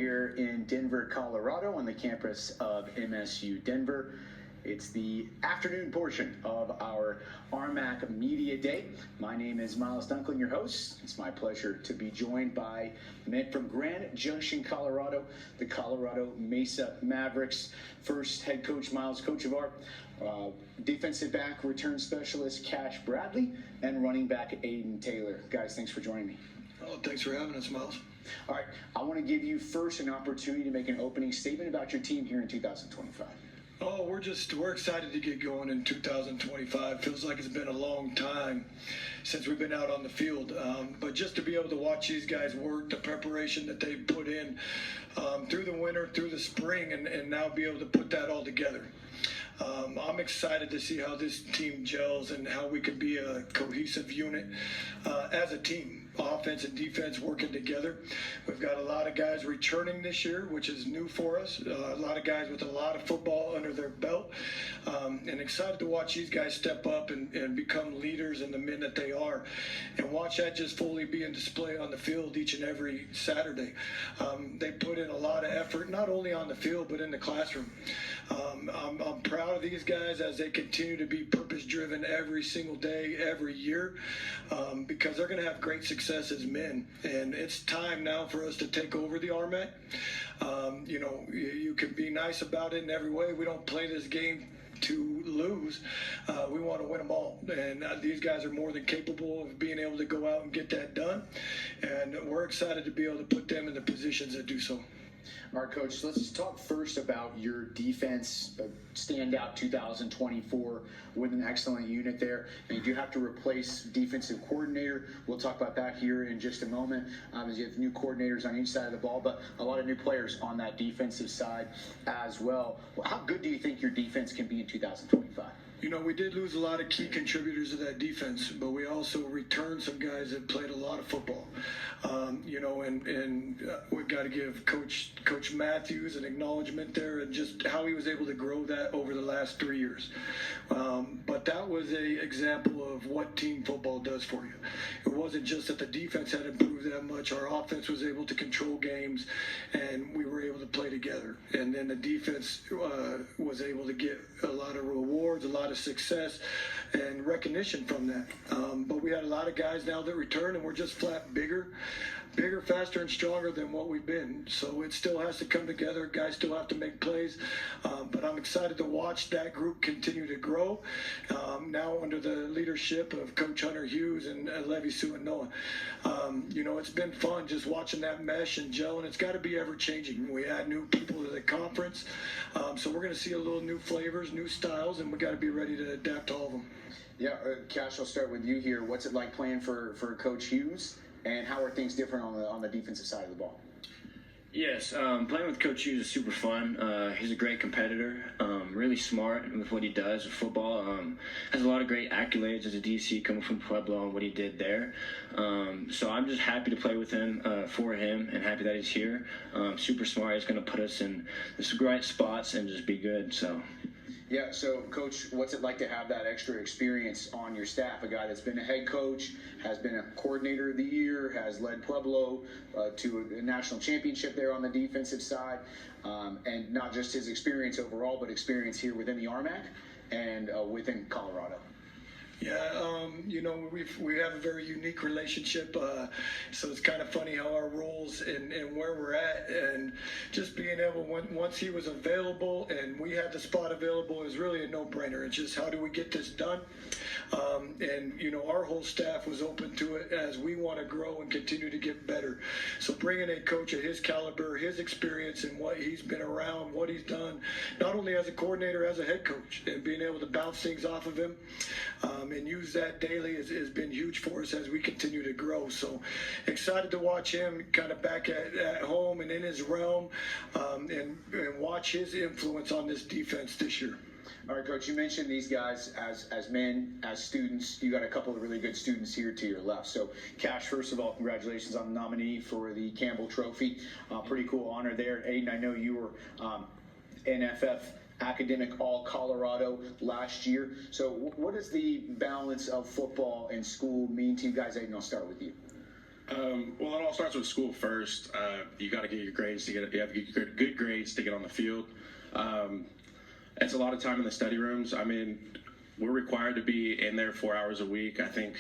here in Denver, Colorado on the campus of MSU Denver. It's the afternoon portion of our RMAC Media Day. My name is Miles Dunklin, your host. It's my pleasure to be joined by men from Grand Junction, Colorado, the Colorado Mesa Mavericks. First, head coach Miles Kochevar, defensive back return specialist Kash Bradly, and running back Aiden Taylor. Guys, thanks for joining me. Oh, thanks for having us, Miles. All right, I want to give you first an opportunity to make an opening statement about your team here in 2025. Oh, we're excited to get going in 2025. Feels like it's been a long time since we've been out on the field. But just to be able to watch these guys work, the preparation that they put in through the winter, through the spring, and now be able to put that all together. I'm excited to see how this team gels and how we can be a cohesive unit as a team. Offense and defense working together. We've got a lot of guys returning this year, which is new for us. A lot of guys with a lot of football under their belt. And excited to watch these guys step up and become leaders and the men that they are. And watch that just fully be in display on the field each and every Saturday. They put in a lot of effort, not only on the field, but in the classroom. I'm proud of these guys as they continue to be purpose-driven every single day, every year, because they're going to have great success as men. And it's time now for us to take over the RMAC. You can be nice about it in every way. We don't play this game to lose. We want to win them all. And these guys are more than capable of being able to go out and get that done. And we're excited to be able to put them in the positions that do so. All right, Coach, let's talk first about your defense standout 2024 with an excellent unit there. And you do have to replace defensive coordinator. We'll talk about that here in just a moment as you have new coordinators on each side of the ball, but a lot of new players on that defensive side as well. How good do you think your defense can be in 2025? We did lose a lot of key contributors to that defense, but we also returned some guys that played a lot of football. And we've got to give Coach Matthews an acknowledgement there and just how he was able to grow that over the last 3 years. But that was an example of what team football does for you. It wasn't just that the defense had improved that much. Our offense was able to control games, and we were able to play together. And then the defense was able to get a lot of rewards, a lot of success and recognition from that. But we had a lot of guys now that return, and we're just flat bigger, faster, and stronger than what we've been. So it still has to come together. Guys still have to make plays. But I'm excited to watch that group continue to grow. Now under the leadership of Coach Hunter Hughes and Levy Sue and Noah. It's been fun just watching that mesh and gel, and it's got to be ever-changing. We add new people to the conference. So we're going to see a little new flavors, new styles, and we got to be ready to adapt to all of them. Yeah, Kash, I'll start with you here. What's it like playing for Coach Hughes, and how are things different on the defensive side of the ball? Yes, playing with Coach Hughes is super fun. He's a great competitor, really smart with what he does with football. Has a lot of great accolades as a DC coming from Pueblo and what he did there. So I'm just happy to play with him, for him, and happy that he's here. Super smart. He's going to put us in the right spots and just be good. So. Yeah, so, Coach, what's it like to have that extra experience on your staff? A guy that's been a head coach, has been a coordinator of the year, has led Pueblo to a national championship there on the defensive side, and not just his experience overall, but experience here within the RMAC and within Colorado. Yeah, we have a very unique relationship, so it's kind of funny how our roles and where we're at, and just being able, once he was available and we had the spot available, is really a no-brainer. It's just, how do we get this done? And our whole staff was open to it as we want to grow and continue to get better. So bringing a coach of his caliber, his experience, and what he's been around, what he's done, not only as a coordinator, as a head coach, and being able to bounce things off of him and use that daily has been huge for us as we continue to grow. So excited to watch him kind of back at home and in his realm, and watch his influence on this defense this year. All right, Coach, you mentioned these guys as men, as students. You got a couple of really good students here to your left. So, Kash, first of all, congratulations on the nominee for the Campbell Trophy. Pretty cool honor there. Aiden, I know you were NFF Academic All-Colorado last year. So what does the balance of football and school mean to you guys? Aiden, I'll start with you. Well, it all starts with school first. You got to get your grades to get. You have to get good grades to get on the field. It's a lot of time in the study rooms. I mean, we're required to be in there 4 hours a week. I think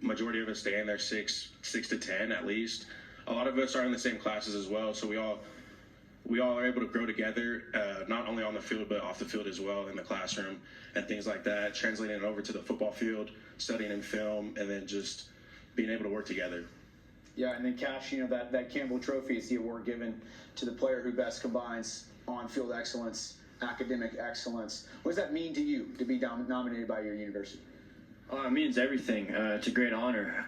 majority of us stay in there six to 10 at least. A lot of us are in the same classes as well, so we all are able to grow together, not only on the field but off the field as well, in the classroom and things like that. Translating it over to the football field, studying in film, and then just being able to work together. Yeah, and then Kash, that Campbell Trophy is the award given to the player who best combines on-field excellence, academic excellence. What does that mean to you to be nominated by your university? It means everything. It's a great honor.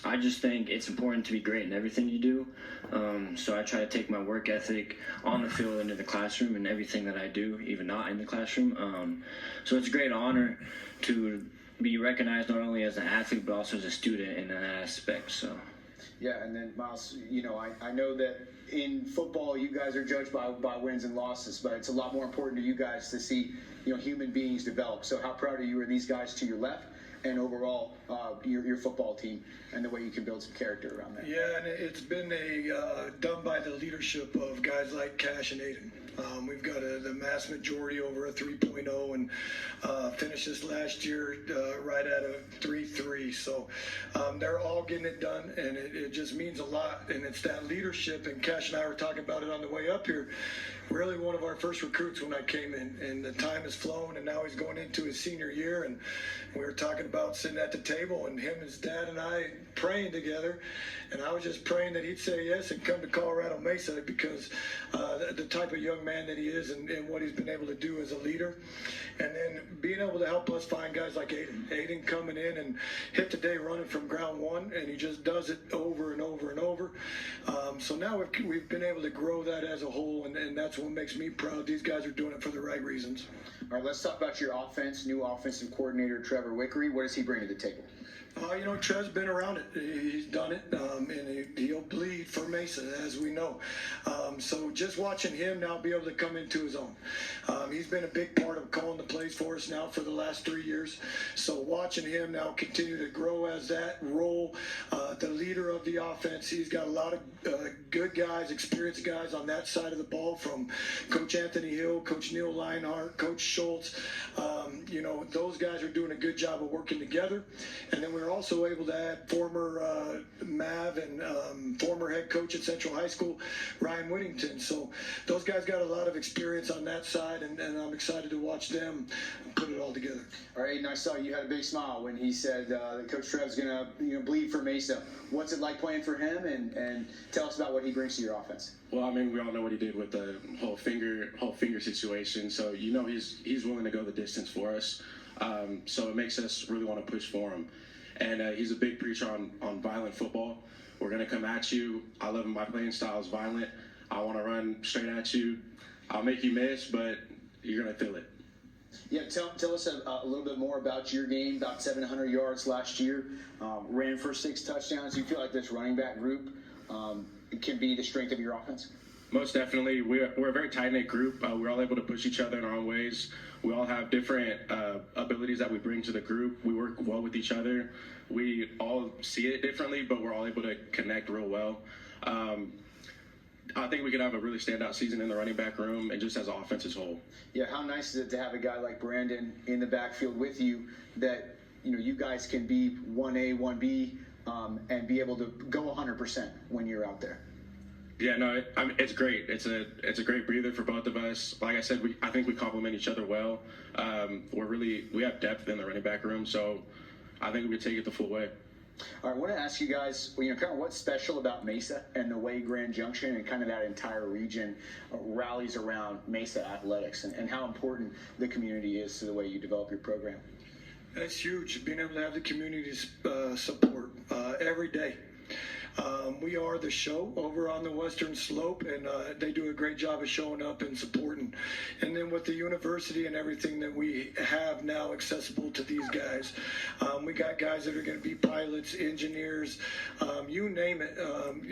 I just think it's important to be great in everything you do. So I try to take my work ethic on the field into the classroom and everything that I do, even not in the classroom. So it's a great honor to be recognized not only as an athlete but also as a student in that aspect. So. Yeah, and then Miles, I know that in football you guys are judged by wins and losses, but it's a lot more important to you guys to see human beings develop. So how proud are you of these guys to your left, and overall your football team and the way you can build some character around that? Yeah, and it's been done by the leadership of guys like Kash and Aiden. We've got the mass majority over a 3.0 and finished this last year right at a 3.3. So they're all getting it done, and it just means a lot. And it's that leadership, and Kash and I were talking about it on the way up here. Really one of our first recruits when I came in, and the time has flown, and now he's going into his senior year, and we were talking about sitting at the table and him, his dad, and I praying together, and I was just praying that he'd say yes and come to Colorado Mesa, because the type of young man that he is, and what he's been able to do as a leader, and then being able to help us find guys like Aiden coming in and hit the day running from ground one, and he just does it over and over and over. So now we've been able to grow that as a whole, and that's what makes me proud. These guys are doing it for the right reasons. All right, let's talk about your offense. New offensive coordinator Trevor Wickery. What does he bring to the table? Trev's been around it. He's done it, and he'll bleed for Mesa, as we know. So just watching him now be able to come into his own. He's been a big part of calling the plays for us now for the last 3 years. So watching him now continue to grow as that role, the leader of the offense. He's got a lot of good guys, experienced guys on that side of the ball, from Coach Anthony Hill, Coach Neil Leinhart, Coach Schultz. Those guys are doing a good job of working together. And then we're also able to add former Mav and former head coach at Central High School, Ryan Whittington. So those guys got a lot of experience on that side, and I'm excited to watch them put it all together. All right, Aiden, I saw you had a big smile when he said that Coach Trev's going to bleed for Mesa. What's it like playing for him, and tell us about what he brings to your offense? Well, I mean, we all know what he did with the whole finger situation. So he's willing to go the distance for us. So it makes us really want to push for him. And he's a big preacher on violent football. We're going to come at you. I love him. My playing style is violent. I want to run straight at you. I'll make you miss, but you're going to feel it. Yeah, tell us a little bit more about your game. About 700 yards last year. Ran for 6 touchdowns. Do you feel like this running back group can be the strength of your offense? Most definitely. We're a very tight-knit group. We're all able to push each other in our own ways. We all have different abilities that we bring to the group. We work well with each other. We all see it differently, but we're all able to connect real well. I think we could have a really standout season in the running back room and just as an offense as a whole. Yeah, how nice is it to have a guy like Brandon in the backfield with you, that you guys can be 1A, 1B, and be able to go 100% when you're out there. Yeah, no, it's great. It's a great breather for both of us. Like I said, I think we complement each other well. We have depth in the running back room, so I think we could take it the full way. All right, I want to ask you guys, kind of what's special about Mesa and the way Grand Junction and kind of that entire region rallies around Mesa athletics, and how important the community is to the way you develop your program. That's huge, being able to have the community support every day. We are the show over on the Western Slope, and they do a great job of showing up and supporting. And then with the university and everything that we have now accessible to these guys, we got guys that are going to be pilots, engineers, you name it.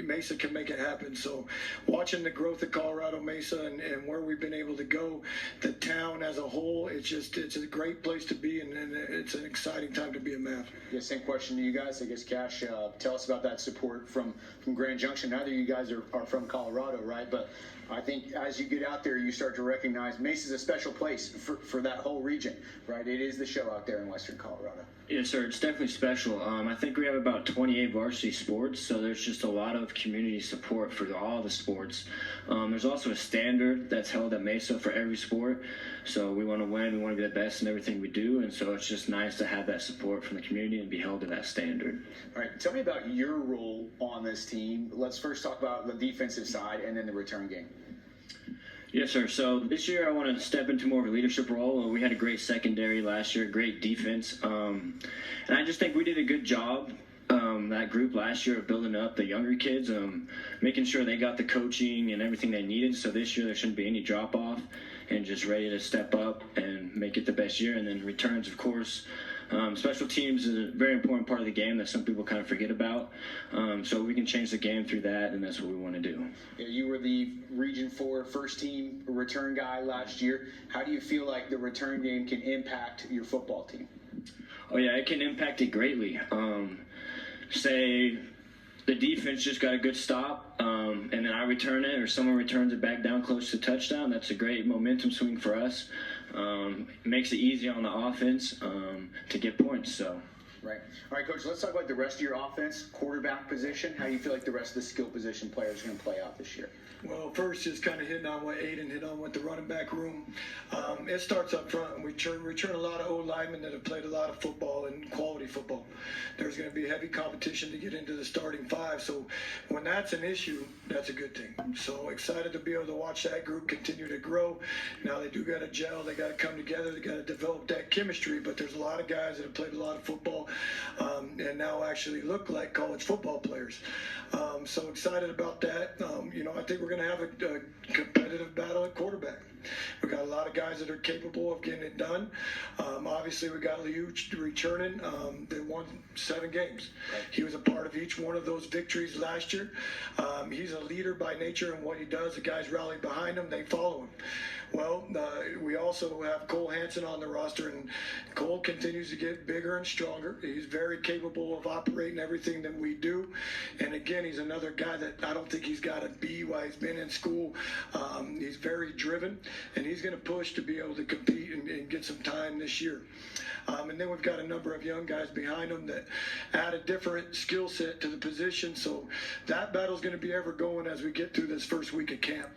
Mesa can make it happen. So watching the growth of Colorado Mesa and where we've been able to go, the town as a whole, it's a great place to be, and it's an exciting time to be a Mav. Yeah, same question to you guys. I guess, Kash, tell us about that support from Grand Junction. Neither of you guys are from Colorado, right? But I think as you get out there, you start to recognize Mesa's a special place for that whole region, right? It is the show out there in Western Colorado. Yes, sir. It's definitely special. I think we have about 28 varsity sports, so there's just a lot of community support for all the sports. There's also a standard that's held at Mesa for every sport, so we want to win. We want to be the best in everything we do, and so it's just nice to have that support from the community and be held to that standard. All right, tell me about your role on this team. Let's first talk about the defensive side and then the return game. Yes, sir. So this year I want to step into more of a leadership role. We had a great secondary last year, great defense. And I just think we did a good job, that group last year, of building up the younger kids, making sure they got the coaching and everything they needed. So this year there shouldn't be any drop-off, and just ready to step up and make it the best year. And then returns, of course. Special teams is a very important part of the game that some people kind of forget about. So we can change the game through that, and that's what we want to do. Yeah, you were the Region 4 first-team return guy last year. How do you feel like the return game can impact your football team? Oh, yeah, it can impact it greatly. Say the defense just got a good stop, and then I return it, or someone returns it back down close to touchdown. That's a great momentum swing for us. It makes it easy on the offense to get points. So. Right. All right, Coach, let's talk about the rest of your offense, quarterback position. How do you feel like the rest of the skill position players are going to play out this year? Well, first, just kind of hitting on what Aiden hit on with the running back room. It starts up front. We return a lot of old linemen that have played a lot of football and quality football. There's going to be heavy competition to get into the starting five. So when that's an issue, that's a good thing. So excited to be able to watch that group continue to grow. Now they do got to gel. They got to come together. They got to develop that chemistry. But there's a lot of guys that have played a lot of football and now actually look like college football players. So excited about that. I think we're going to have a competitive battle at quarterback. We got a lot of guys that are capable of getting it done. Obviously, we got Liu returning. They won 7 games. Right. He was a part of each one of those victories last year. He's a leader by nature in what he does. The guys rally behind him. They follow him. Well, we also have Cole Hansen on the roster, and Cole continues to get bigger and stronger. He's very capable of operating everything that we do. And again, he's another guy that I don't think he's got a B while he's been in school. He's very driven, and he's going to push to be able to compete and get some time this year. And then we've got a number of young guys behind him that add a different skill set to the position. So that battle's going to be ever going as we get through this first week of camp.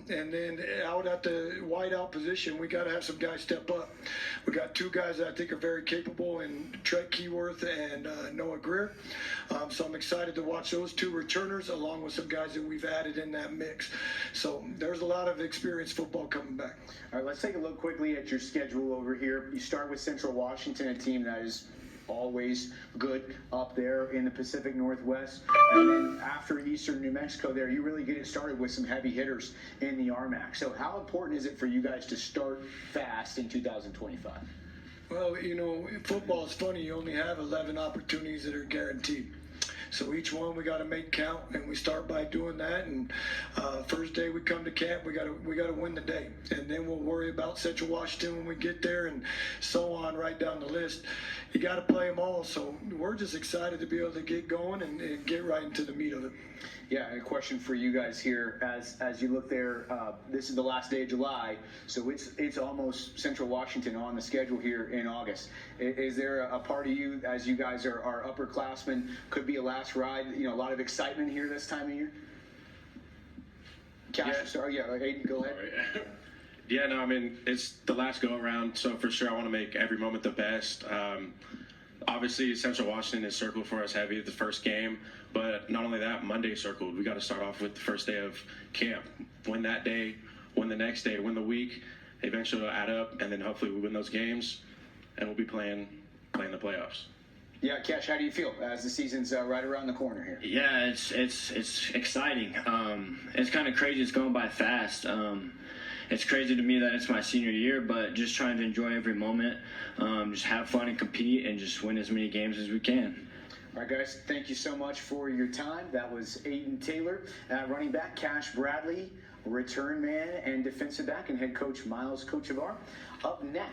And then out at the wideout position, we got to have some guys step up. We got 2 guys that I think are very capable in Trent Keyworth and Noah Greer. So I'm excited to watch those 2 returners along with some guys that we've added in that mix. So there's a lot of experienced football coming back. All right, let's take a look quickly at your schedule over here. You start with Central Washington, a team that is always good up there in the Pacific Northwest. And then after Eastern New Mexico there, you really get it started with some heavy hitters in the RMAC. So how important is it for you guys to start fast in 2025? Well, football is funny. You only have 11 opportunities that are guaranteed. So each one we got to make count, and we start by doing that. And first day we come to camp, we got to win the day, and then we'll worry about Central Washington when we get there, and so on right down the list. You got to play them all. So we're just excited to be able to get going and get right into the meat of it. Yeah, and a question for you guys here as you look there. This is the last day of July, so it's almost Central Washington on the schedule here in August. Is there a part of you, as you guys are upperclassmen, could be a last ride? A lot of excitement here this time of year. Kash, Yeah. sorry, yeah, Aiden, go ahead. Yeah, no, I mean, it's the last go around, so for sure I want to make every moment the best. Obviously, Central Washington is circled for us heavy at the first game, but not only that, Monday circled. We got to start off with the first day of camp. Win that day, win the next day, win the week. Eventually it'll add up, and then hopefully we win those games, and we'll be playing the playoffs. Yeah, Kash, how do you feel as the season's right around the corner here? Yeah, it's exciting. It's kind of crazy. It's going by fast. It's crazy to me that it's my senior year, but just trying to enjoy every moment, just have fun and compete, and just win as many games as we can. All right, guys, thank you so much for your time. That was Aiden Taylor, running back, Kash Bradly, return man and defensive back, and head coach Miles Kochevar. Up next.